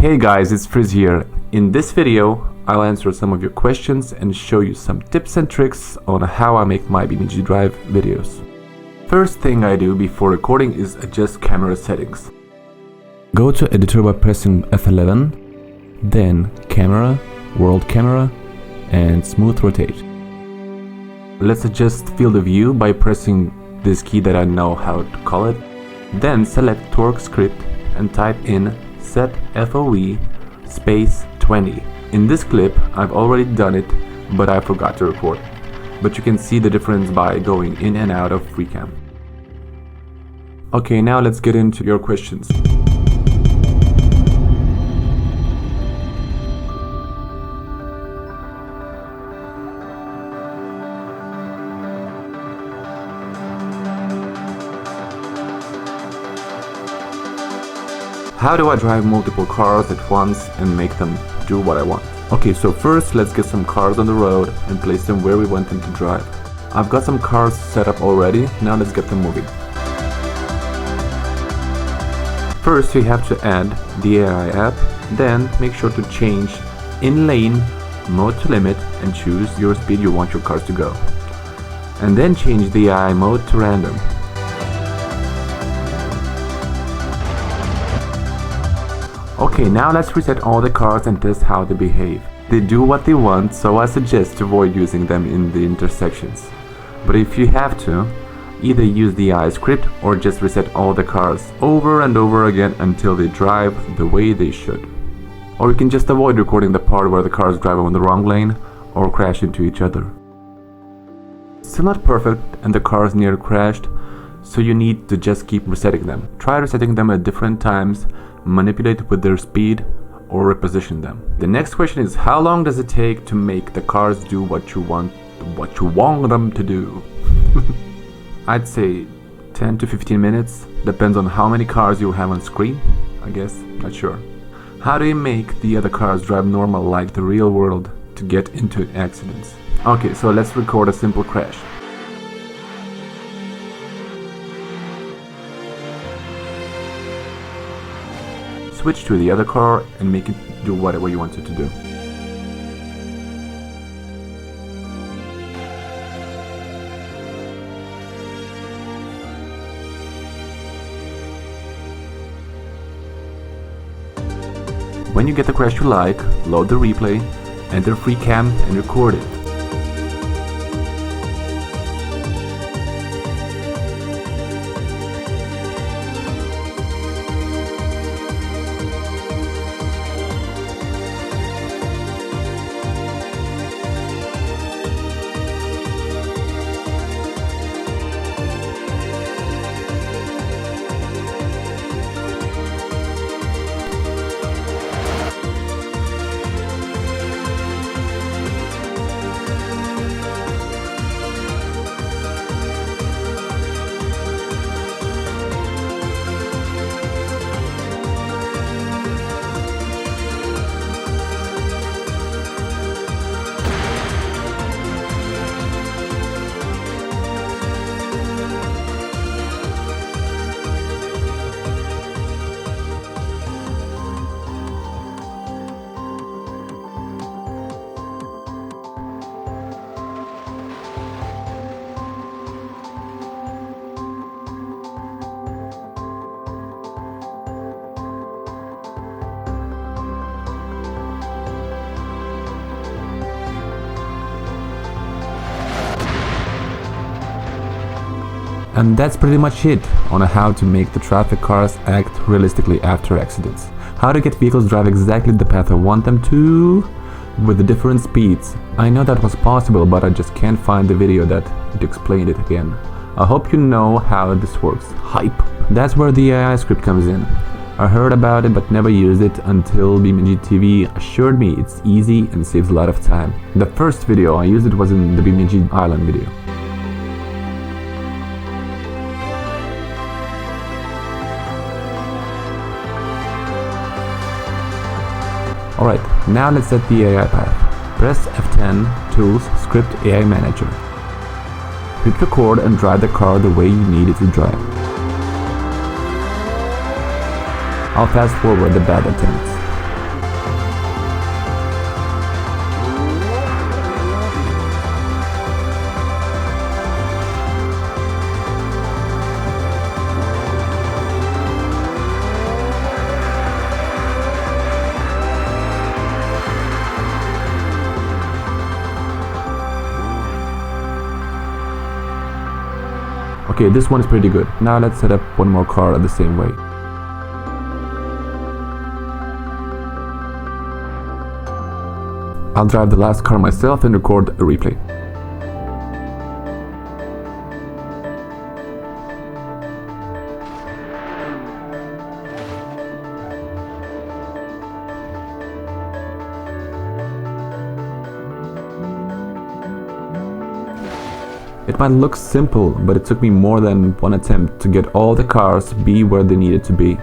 Hey guys, it's Frizz here. In this video, I'll answer some of your questions and show you some tips and tricks on how I make my Beamng Drive videos. First thing I do before recording is adjust camera settings. Go to editor by pressing F11, then camera, world camera, and smooth rotate. Let's adjust field of view by pressing this key that I know how to call it. Then select torque script and type in set FOV space 20. In this clip, I've already done it, but I forgot to record. But you can see the difference by going in and out of FreeCam. Okay, now let's get into your questions. How do I drive multiple cars at once and make them do what I want? Okay, so first let's get some cars on the road and place them where we want them to drive. I've got some cars set up already, now let's get them moving. First we have to add the AI app, then make sure to change in lane mode to limit and choose your speed you want your cars to go. And then change the AI mode to random. Okay, now let's reset all the cars and test how they behave. They do what they want, so I suggest to avoid using them in the intersections. But if you have to, either use the AI script or just reset all the cars over and over again until they drive the way they should. Or you can just avoid recording the part where the cars drive on the wrong lane or crash into each other. Still not perfect and the cars near crashed, so you need to just keep resetting them. Try resetting them at different times, manipulate with their speed, or reposition them. The next question is, how long does it take to make the cars do what you want them to do? I'd say 10 to 15 minutes, depends on how many cars you have on screen, I guess, not sure. How do you make the other cars drive normal like the real world to get into accidents? Okay, so let's record a simple crash. Switch to the other car and make it do whatever you want it to do. When you get the crash you like, load the replay, enter FreeCam and record it. And that's pretty much it on how to make the traffic cars act realistically after accidents. How to get vehicles drive exactly the path I want them to with the different speeds. I know that was possible, but I just can't find the video that explained it again. I hope you know how this works. Hype! That's where the AI script comes in. I heard about it but never used it until Beamng TV assured me it's easy and saves a lot of time. The first video I used it was in the Beamng Island video. Alright, now let's set the AI path. Press F10, Tools, Script AI Manager. Hit record and drive the car the way you need it to drive. I'll fast forward the bad attempts. Okay, this one is pretty good. Now let's set up one more car the same way. I'll drive the last car myself and record a replay. It might look simple, but it took me more than one attempt to get all the cars be where they needed to be.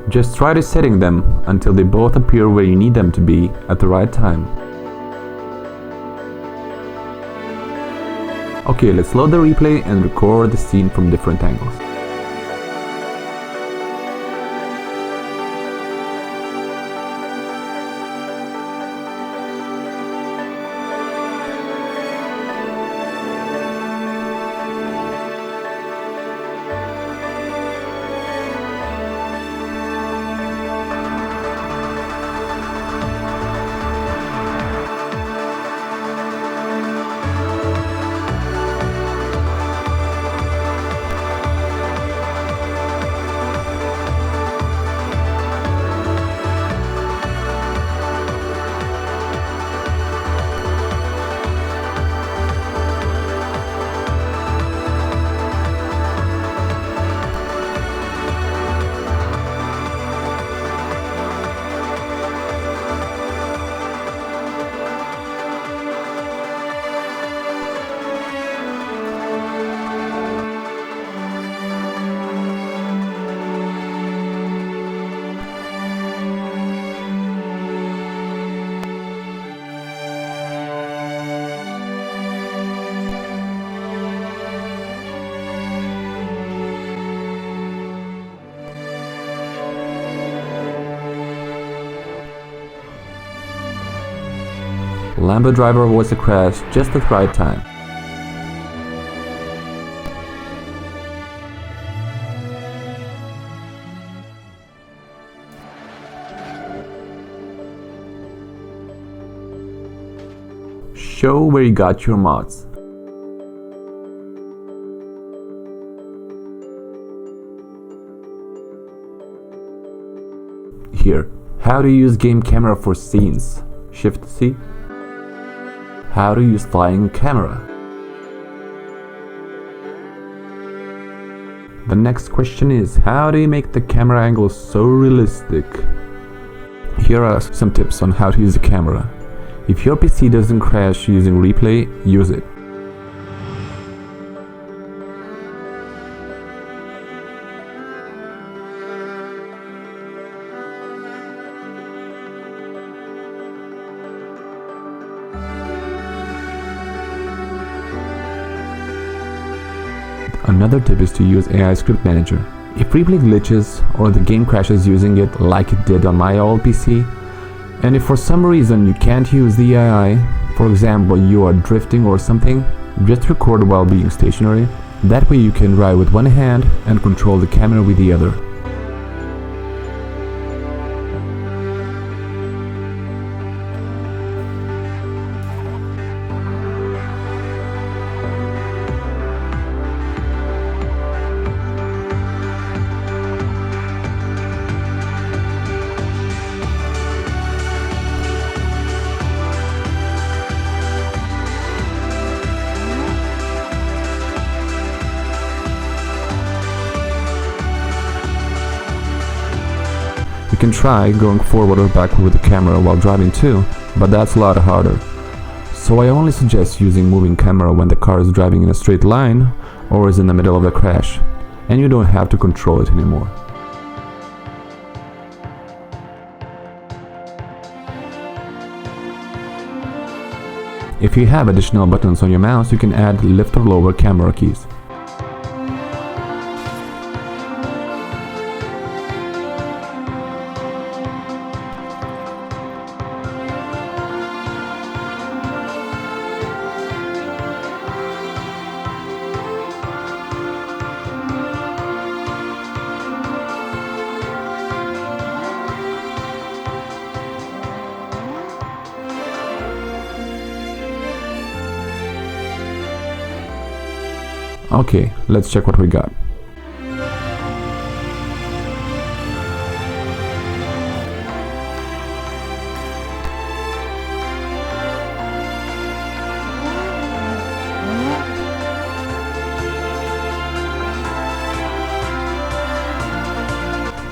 Just try resetting them until they both appear where you need them to be at the right time. Okay, let's load the replay and record the scene from different angles. Lambo driver avoids a crash just at the right time. Show where you got your mods. Here, how to use game camera for scenes. Shift C. How to use flying camera. The next question is, how do you make the camera angle so realistic? Here are some tips on how to use the camera. If your PC doesn't crash using replay, use it. Another tip is to use AI Script Manager. If replay glitches or the game crashes using it like it did on my old PC, and if for some reason you can't use the AI, for example you are drifting or something, just record while being stationary. That way you can drive with one hand and control the camera with the other. You can try going forward or backward with the camera while driving too, but that's a lot harder. So I only suggest using moving camera when the car is driving in a straight line or is in the middle of a crash, and you don't have to control it anymore. If you have additional buttons on your mouse, you can add lift or lower camera keys. Okay, let's check what we got.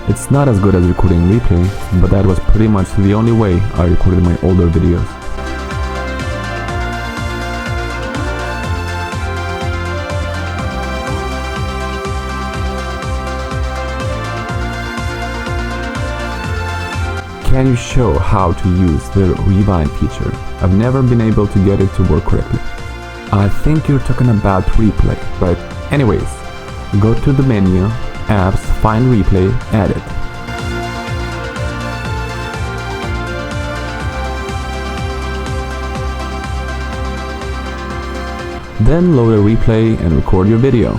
It's not as good as recording replay, but that was pretty much the only way I recorded my older videos. Can you show how to use the rewind feature? I've never been able to get it to work correctly. I think you're talking about replay, but anyways, go to the menu, apps, find replay, add it. Then load a replay and record your video.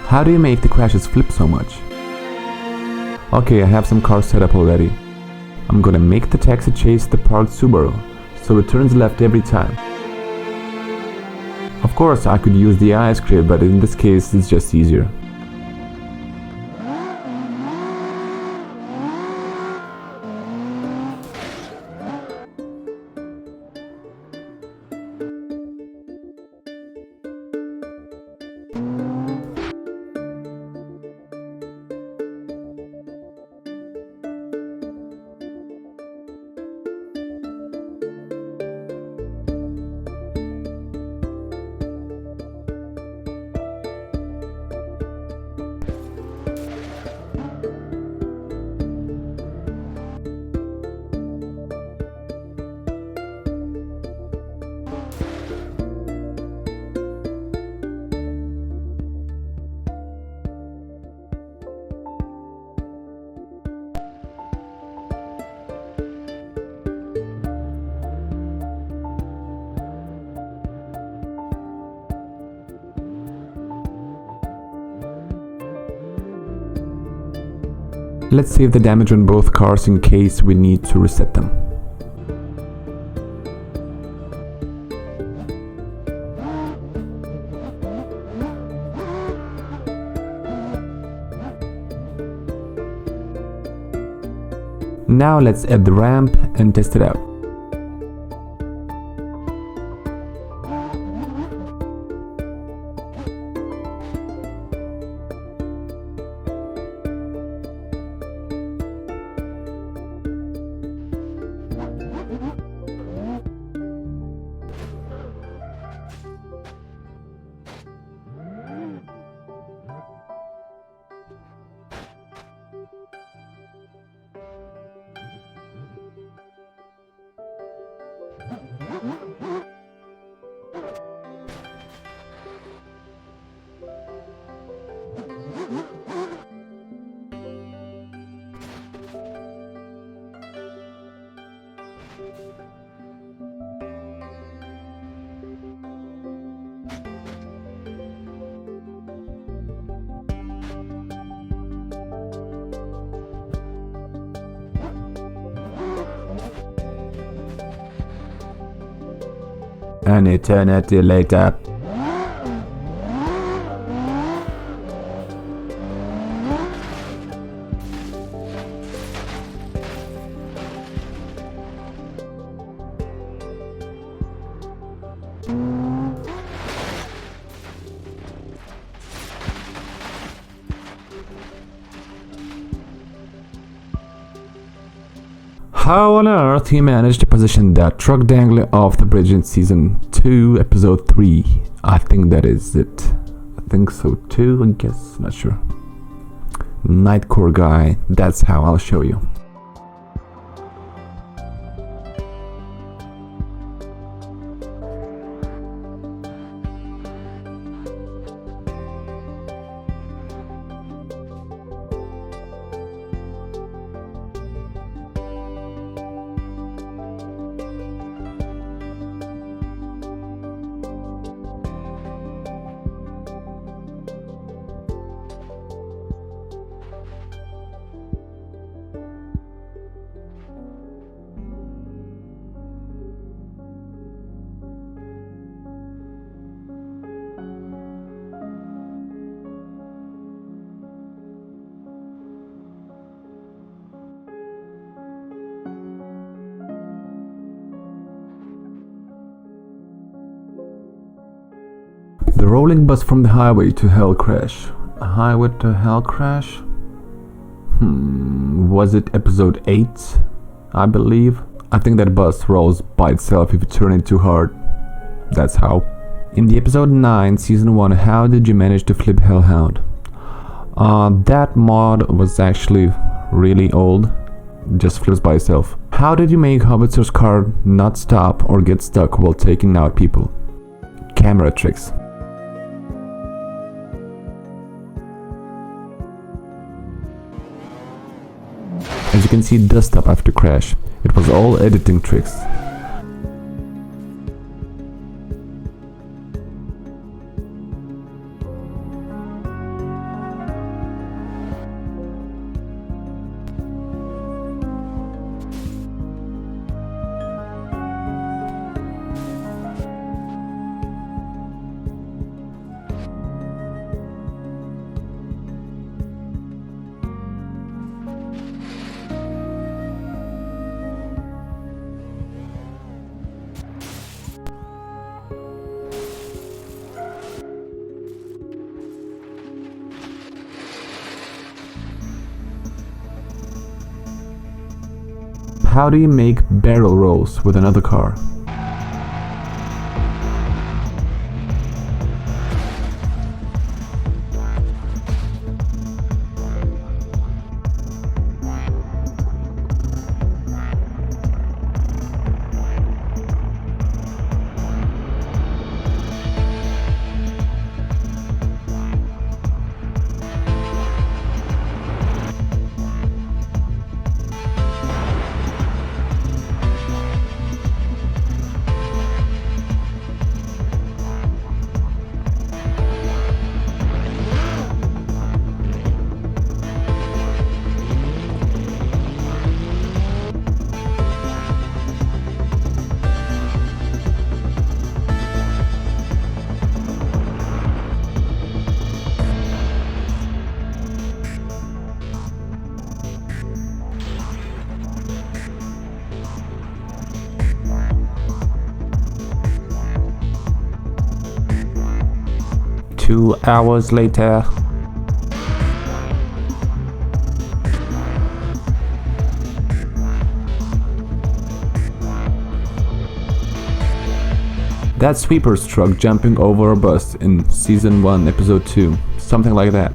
How do you make the crashes flip so much? Okay, I have some cars set up already. I'm gonna make the taxi chase the parked Subaru, so it turns left every time. Of course, I could use the AI script, but in this case, it's just easier. Let's save the damage on both cars in case we need to reset them. Now let's add the ramp and test it out. An eternity later. How on earth he managed to position that truck dangling off the bridge in season 2, episode 3. I think that is it. I think so too, I guess. Not sure. Nightcore guy, that's how I'll show you. Rolling bus from the highway to hell crash. A highway to hell crash? Was it episode 8? I believe. I think that bus rolls by itself if you turn it too hard. That's how. In the episode 9, season 1, how did you manage to flip Hellhound? That mod was actually really old. Just flips by itself. How did you make Howitzer's car not stop or get stuck while taking out people? Camera tricks. As you can see, it does stop after crash. It was all editing tricks. How do you make barrel rolls with another car? Two hours later. That sweeper's truck jumping over a bus in season 1 episode 2, something like that.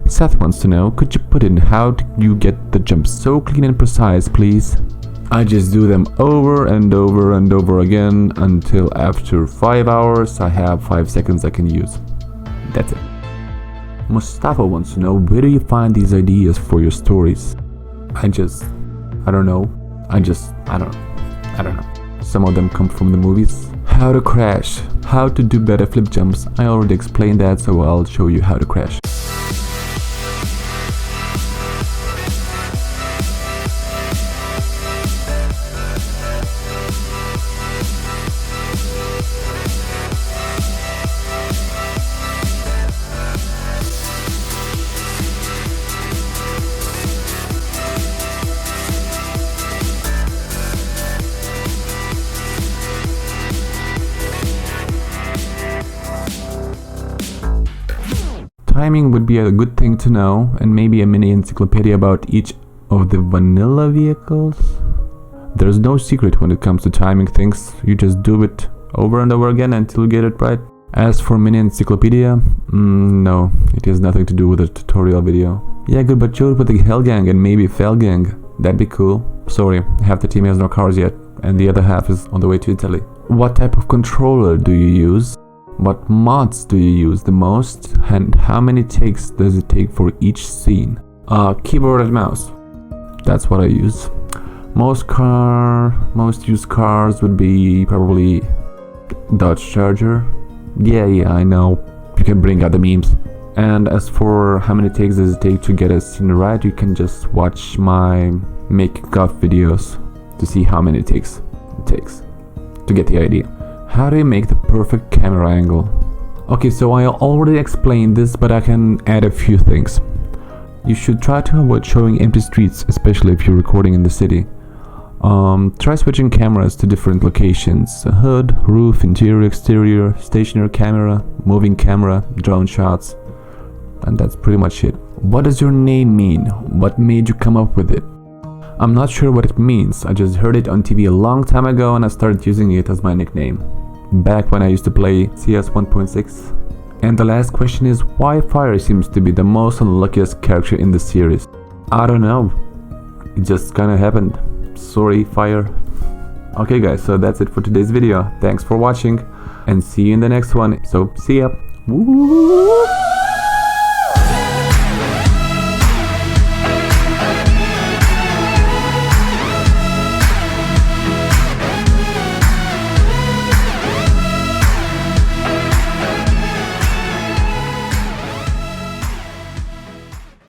Seth wants to know, could you put in how do you get the jumps so clean and precise, please? I just do them over and over and over again until after 5 hours I have 5 seconds I can use. That's it. Mustafa wants to know, where do you find these ideas for your stories? I don't know. Some of them come from the movies. How to crash. How to do better flip jumps. I already explained that, so I'll show you how to crash. timing would be a good thing to know, and maybe a mini encyclopedia about each of the vanilla vehicles. There's no secret when it comes to timing things, you just do it over and over again until you get it right. As for mini encyclopedia, no, it has nothing to do with a tutorial video. Yeah, good, but show it with the Hell Gang and maybe Fell Gang. That'd be cool. Sorry, half the team has no cars yet, and the other half is on the way to Italy. What type of controller do you use? What mods do you use the most? And how many takes does it take for each scene? Keyboard and mouse. That's what I use. Most used cars would be probably Dodge Charger. Yeah, I know. You can bring out the memes. And as for how many takes does it take to get a scene right, you can just watch my making of videos to see how many takes it takes to get the idea. How do you make the perfect camera angle? Okay, so I already explained this, but I can add a few things. You should try to avoid showing empty streets, especially if you're recording in the city. Try switching cameras to different locations: a hood, roof, interior, exterior, stationary camera, moving camera, drone shots. And that's pretty much it. What does your name mean? What made you come up with it? I'm not sure what it means. I just heard it on TV a long time ago and I started using it as my nickname. Back when I used to play CS 1.6. And the last question is, why Fire seems to be the most unluckiest character in the series? I don't know. It just kinda happened. Sorry, Fire. Okay guys, so that's it for today's video. Thanks for watching and see you in the next one. So, see ya. Woo!